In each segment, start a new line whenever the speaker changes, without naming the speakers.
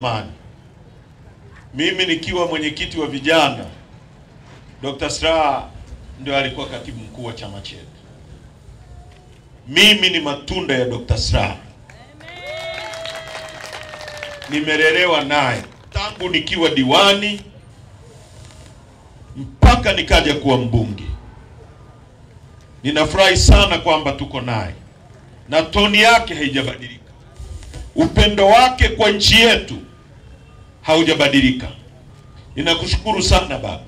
Mani. Mimi nikiwa mwenyekiti wa vijana, Dr. Slaa ndio alikuwa katibu mkuu wa chama chetu. Mimi ni matunda ya Dr. Slaa. Nimelelewa naye tangu nikiwa diwani mpaka nikaja kuwa mbunge. Ninafurahi sana kwamba tuko naye na toni yake haijabadilika. Upendo wake kwa nchi yetu haujabadilika. Ninakushukuru sana baba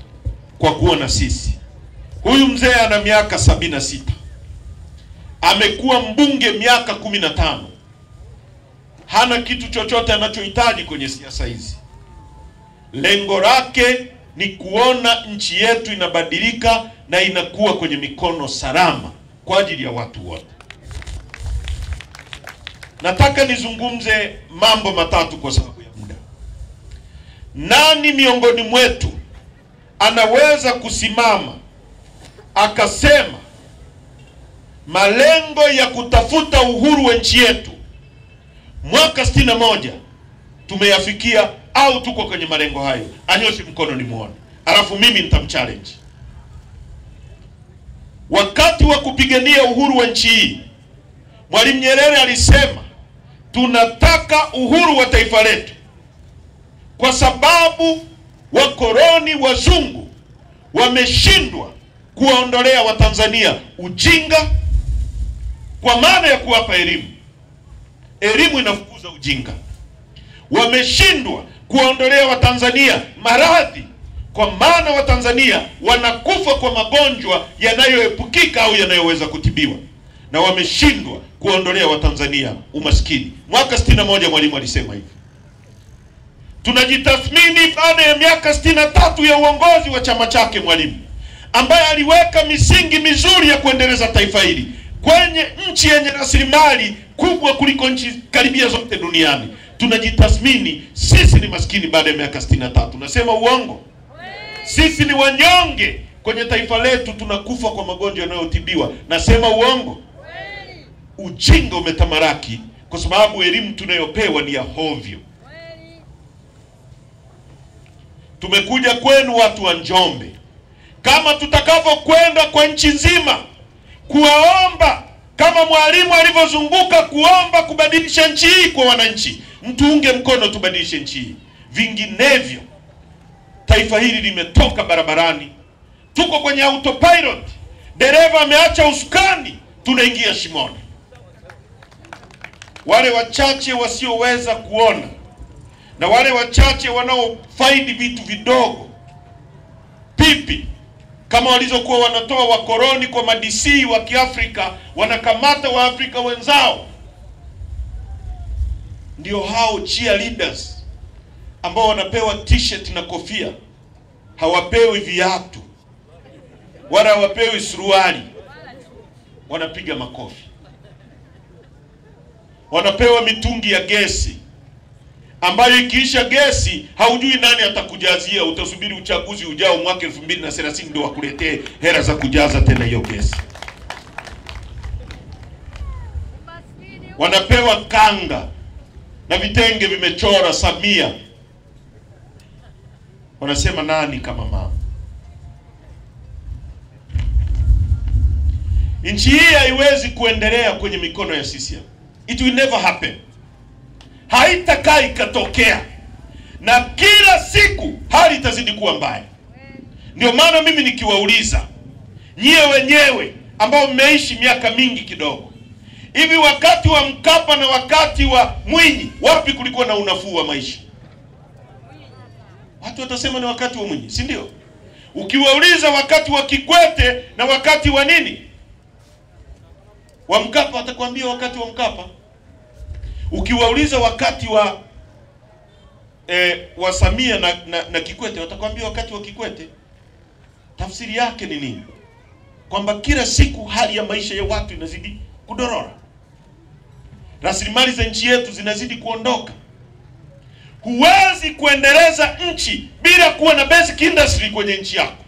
kwa kuwa na sisi. Huyu mzee ana miaka 76. Amekuwa mbunge miaka 15. Hana kitu chochote anachohitaji kwenye siasa hizi. Lengo lake ni kuona nchi yetu inabadilika na inakuwa kwenye mikono salama kwa ajili ya watu wote. Nataka nizungumze mambo matatu kwa sababu ya muda. Nani miongoni mwetu anaweza kusimama akasema malengo ya kutafuta uhuru wa nchi yetu mwaka 61 tumeyafikia au tuko kwenye malengo hayo? Anyoshe mkono nimuone. Alafu mimi nitamchallenge. Wakati wa kupigania uhuru wa nchi hii, Mwalimu Nyerere alisema tunataka uhuru wa taifa letu kwa sababu wakoloni wazungu wameshindwa kuwaondolea Watanzania ujinga kwa maana ya kuwapa elimu. Elimu inafukuza ujinga. Wameshindwa kuwaondolea Watanzania maradhi kwa maana Watanzania wanakufa kwa magonjwa yanayoepukika au yanayoweza kutibiwa. Na wameshindwa kuondolea Watanzania umaskini. Mwaka 61 Mwalimu alisema hivi. Tunajitathmini baada ya miaka 63 ya uongozi wa chama chake Mwalimu, ambaye aliweka misingi mizuri ya kuendeleza taifa hili kwenye nchi yenye rasilimali kubwa kuliko nchi karibia zote duniani. Tunajitathmini sisi ni maskini baada ya miaka 63. Nasema uongo? Sisi ni wanyonge kwenye taifa letu, tunakufa kwa magonjwa yanayotibiwa. Nasema uongo? Ujinga umetamaraki kwa sababu elimu tunayopewa ni ya hovyo. Tumekuja kwenu watu wa Njombe, kama tutakavyokwenda kwa nchi nzima kuwaomba, kama Mwalimu alivyozunguka kuomba kubadilisha nchi hii kwa wananchi, mtuunge mkono tubadilishe nchi hii. Vinginevyo taifa hili limetoka barabarani, tuko kwenye autopilot, dereva ameacha usukani, tunaingia shimoni. Wale wachache wasioweza kuona na wale wachache wanaofaidi vitu vidogo, pipi kama walizokuwa wanatoa wakoloni kwa madisi wa Kiafrika, wanakamata wa Afrika wenzao, ndio hao cheerleaders ambao wanapewa t-shirt na kofia, hawapewi viatu wala hawapewi suruali, wanapiga makofi. Wanapewa mitungi ya gesi ambayo ikiisha gesi haujui nani atakujazia. Utasubiri uchaguzi ujao mwaka 2030 ndio wakuletee hela za kujaza tena hiyo gesi. Wanapewa kanga na vitenge vimechora Samia. Wanasema nani kama mama? Nchi hii haiwezi kuendelea kwenye mikono ya CCM. It will never happen. Haitakaa ikatokea. Na kila siku hali itazidi kuwa mbaya. Ndio maana mimi nikiwauliza nyie wenyewe ambao mmeishi miaka mingi kidogo, hivi wakati wa Mkapa na wakati wa Mwinyi wapi kulikuwa na unafuu wa maisha? Watu watasema ni wakati wa Mwinyi, si ndio? Ukiwauliza wakati wa Kikwete na wakati wa nini? Wa Mkapa watakwambia wakati wa Mkapa. Ukiwauliza wakati wa Samia na Kikwete watakwambia wakati wa Kikwete. Tafsiri yake ni nini? Kwamba kila siku hali ya maisha ya watu inazidi kudorora. Rasilimali za nchi yetu zinazidi kuondoka. Huwezi kuendeleza nchi bila kuwa na basic industry kwenye nchi yako.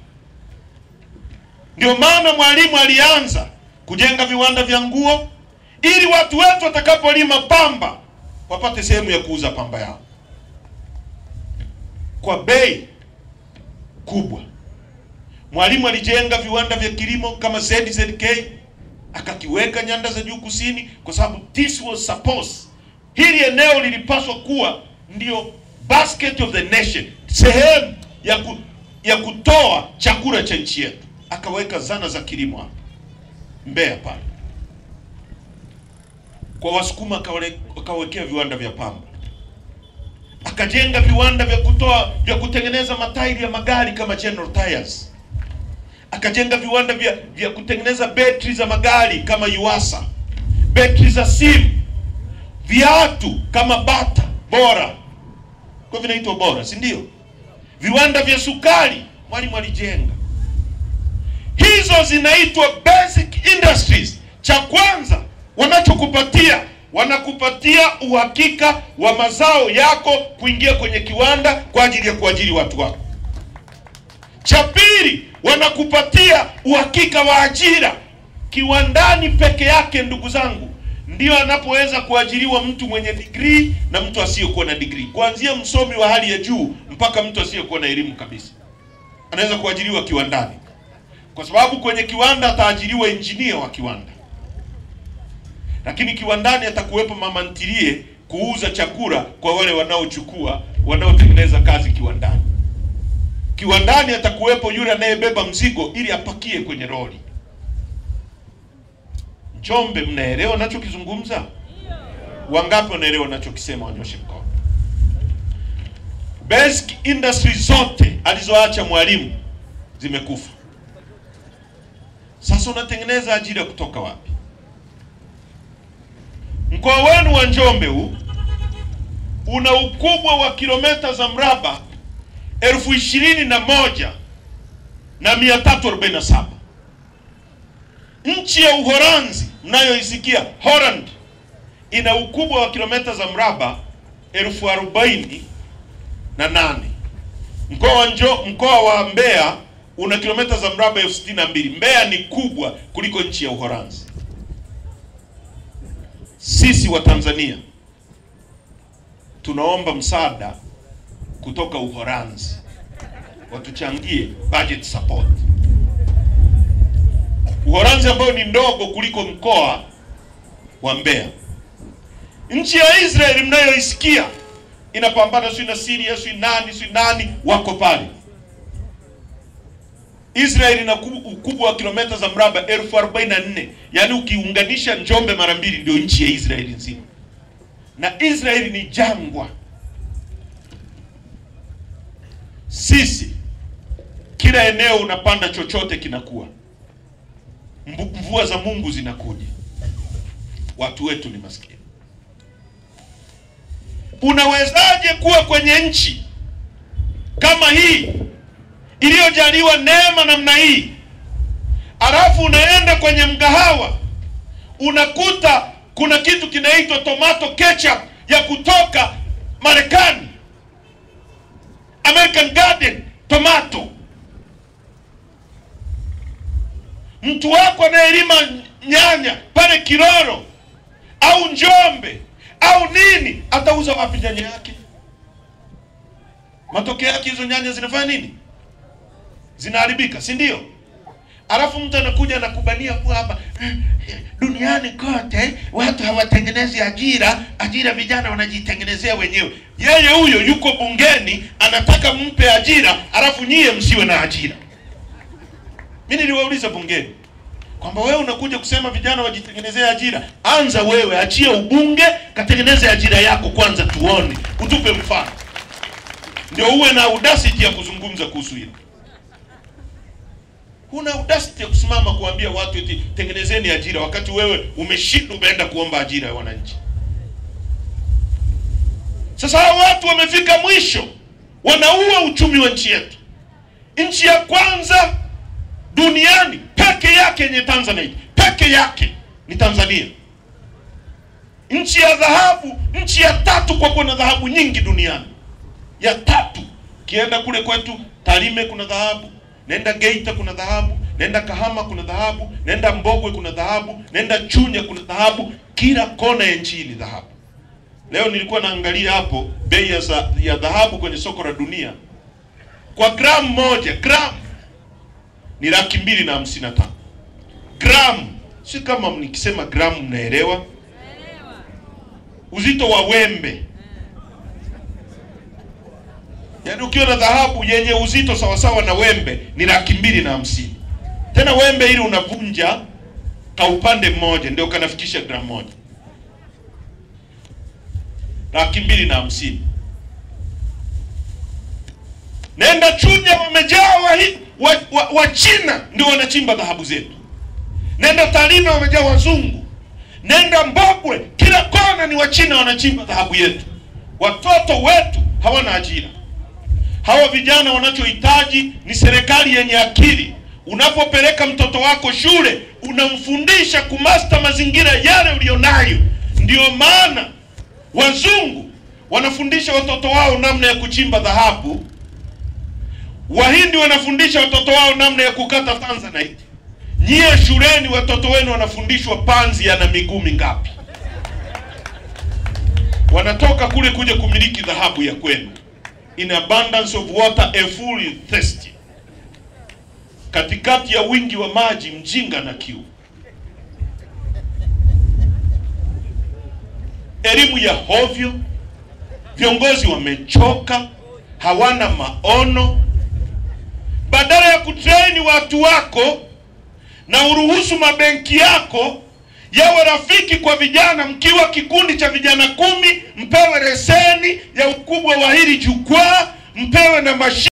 Ndio maana Mwalimu alianza kujenga viwanda vya nguo ili watu wetu watakapolima pamba wapate sehemu ya kuuza pamba yao. kwa bei kubwa. Mwalimu alijenga viwanda vya kilimo kama ZZK, akakiweka nyanda za juu kusini, kwa sababu this was supposed, hili eneo lilipaswa kuwa ndio basket of the nation, sehemu ya kutoa chakula cha nchi yetu. Akaweka zana za kilimo hapa Mbeya pale. Kwa Wasukuma akawekea viwanda vya pamba. Akajenga viwanda vya kutengeneza matairi ya magari kama General Tires. Akajenga viwanda vya kutengeneza betri za magari kama Yuasa, betri za simu, viatu kama Bata, Bora. Kwa vinaitwa Bora, si ndio? Viwanda vya sukari Mwalimu alijenga. Hizo zinaitwa basic industries. Cha kwanza wanakupatia uhakika wa mazao yako kuingia kwenye kiwanda kwa ajili ya kuajiri watu wako. Cha pili, wanakupatia uhakika wa ajira. Kiwandani peke yake, ndugu zangu, ndio anapoweza kuajiriwa mtu mwenye degree na mtu asiyokuwa na degree. Kuanzia msomi wa hali ya juu mpaka mtu asiyokuwa na elimu kabisa anaweza kuajiriwa kiwandani. Kwa sababu kwenye kiwanda ataajiriwa engineer wa kiwanda, lakini kiwandani atakuwepo mama ntilie kuuza chakula kwa wale wanaotengeneza kazi kiwandani. Kiwandani atakuwepo yule anayebeba mzigo ili apakie kwenye lori. Njombe, mnaelewa ninachokizungumza? Wangapi wanaelewa ninachokisema? Wanyoshe mkono. Basic industry zote alizoacha Mwalimu zimekufa. Sasa unatengeneza ajira kutoka wapi? Mkoa wenu wa Njombe huu una ukubwa wa kilomita za mraba 21,347. Nchi ya Uholanzi mnayoisikia, Holland, ina ukubwa wa kilomita za mraba 48,000. Mkoa wa Mbeya una kilomita za mraba 62,000. Mbeya ni kubwa kuliko nchi ya Uholanzi. Sisi wa Tanzania tunaomba msaada kutoka Uholanzi watuchangie budget support. Uholanzi ambayo ni ndogo kuliko mkoa wa Mbeya. Nchi ya Israeli mnayoisikia inapambana na Syria, nani wako pale. Israeli ina ukubwa wa kilomita za mraba 44,000. Yaani ukiunganisha Njombe mara mbili ndio nchi ya Israeli nzima. Na Israeli ni jangwa. Sisi kila eneo unapanda chochote kinakuwa. Mvua za Mungu zinakuja. Watu wetu ni maskini. Unawezaje kuwa kwenye nchi kama hii iliyojaliwa neema namna hii, alafu unaenda kwenye mgahawa unakuta kuna kitu kinaitwa tomato ketchup ya kutoka Marekani, American Garden tomato. Mtu wako anayelima nyanya pale Kiroro au Njombe au nini, atauza wapi nyanya yake? Matokeo yake hizo nyanya zinafanya nini? Zinaharibika, si ndio? Alafu mtu anakuja anakubania kwa hapa duniani kote watu hawatengenezi ajira vijana wanajitengenezea wenyewe. Yeye huyo yuko bungeni anataka mpe ajira, alafu nyie msiwe na ajira. Mimi niliwauliza bungeni kwamba wewe unakuja kusema vijana wajitengenezea ajira, anza wewe, achia ubunge, katengeneze ajira yako kwanza tuone, utupe mfano. Ndio uwe na audacity ya kuzungumza kuhusu hilo. Huna audacity ya kusimama kuambia watu eti tengenezeni ajira wakati wewe umeshinda umeenda kuomba ajira ya wananchi. Sasa hao watu wamefika mwisho, wanaua uchumi wa nchi yetu. Nchi ya kwanza duniani peke yake yenye Tanzania, peke yake ni Tanzania. Nchi ya dhahabu, nchi ya tatu kwa kuwa na dhahabu nyingi duniani. Ya tatu. Kienda kule kwetu Tarime kuna dhahabu, nenda Geita kuna dhahabu, nenda Kahama kuna dhahabu, nenda Mbogwe kuna dhahabu, nenda Chunya kuna dhahabu, kila kona ya nchi ni dhahabu. Leo nilikuwa naangalia hapo bei ya dhahabu kwenye soko la dunia kwa gramu moja. Gramu ni 255. Gramu, si kama nikisema gramu mnaelewa? Uzito wa wembe. Yaani ukiona dhahabu yenye uzito sawa sawa na wembe ni 250. Tena wembe hili unavunja kwa upande mmoja ndio kanafikisha gramu moja. 250. Nenda Chunya wamejaa wa China ndio wanachimba dhahabu zetu. Nenda Tarime wamejaa wazungu. Nenda Mbogwe, kila kona ni wa China wanachimba dhahabu yetu. Watoto wetu hawana ajira. Hawa vijana wanachohitaji ni serikali yenye akili. Unapopeleka mtoto wako shule, unamfundisha kumasta mazingira yale ulionayo. Ndio maana wazungu wanafundisha watoto wao namna ya kuchimba dhahabu. Wahindi wanafundisha watoto wao namna ya kukata tanzanite. Nyie shuleni watoto wenu wanafundishwa panzi yana miguu mingapi. Wanatoka kule kuja kumiliki dhahabu ya kwenu. In abundance of water a fool is thirsty. Katikati ya wingi wa maji mjinga na kiu. Elimu ya hovyo, viongozi wamechoka, hawana maono. Badala ya kutrain watu wako na uruhusu mabenki yako yawe rafiki kwa vijana, mkiwa kikundi cha vijana 10 mpewe leseni ya ukubwa wa hili jukwaa, mpewe na mashine